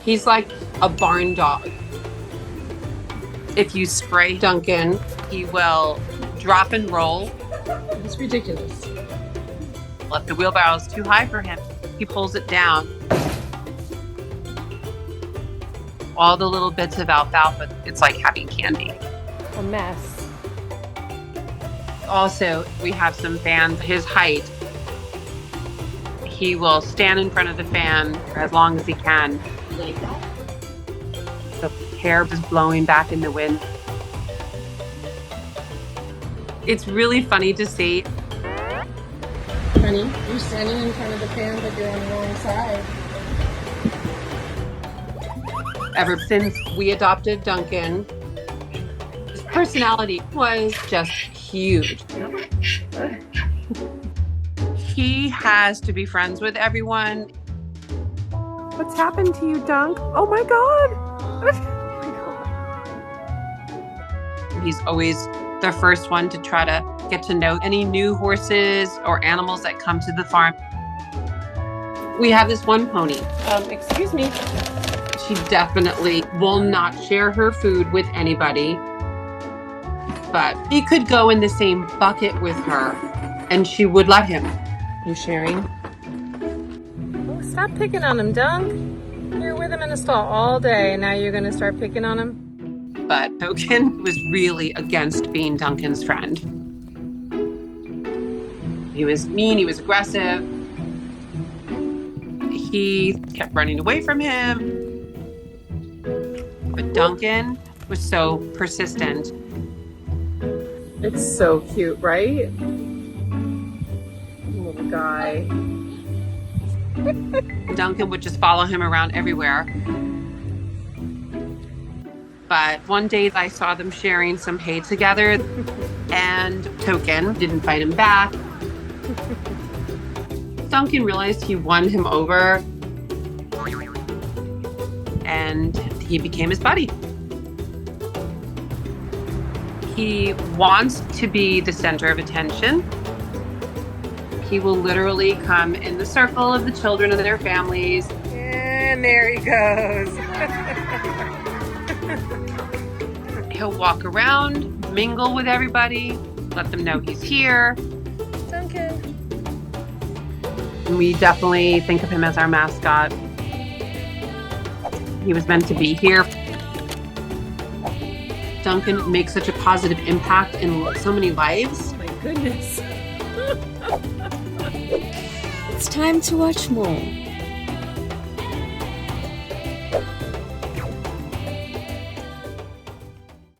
He's like a barn dog. If you spray Dunkin, he will drop and roll. It's ridiculous. If the wheelbarrow is too high for him, he pulls it down. All the little bits of alfalfa, it's like having candy. A mess. Also, we have some fans. His height, he will stand in front of the fan for as long as he can. The hair is blowing back in the wind. It's really funny to see. Honey, you're standing in front of the fan, but you're on the wrong side. Ever since we adopted Dunkin, his personality was just huge. He has to be friends with everyone. What's happened to you, Dunk? Oh my God! He's always the first one to try to get to know any new horses or animals that come to the farm. We have this one pony. Excuse me. She definitely will not share her food with anybody, but he could go in the same bucket with her and she would let him. You sharing? Oh, stop picking on him, Dunk. You're with him in the stall all day, and now you're going to start picking on him? But Token was really against being Dunkin's friend. He was mean, he was aggressive. He kept running away from him. But Dunkin was so persistent. It's so cute, right? Little guy. Dunkin would just follow him around everywhere. But one day I saw them sharing some hay together and Token didn't fight him back. Dunkin realized he won him over and he became his buddy. He wants to be the center of attention. He will literally come in the circle of the children and their families. And there he goes. He'll walk around, mingle with everybody, let them know he's here. Dunkin. And we definitely think of him as our mascot. He was meant to be here. Dunkin makes such a positive impact in so many lives. Oh my goodness. It's time to watch more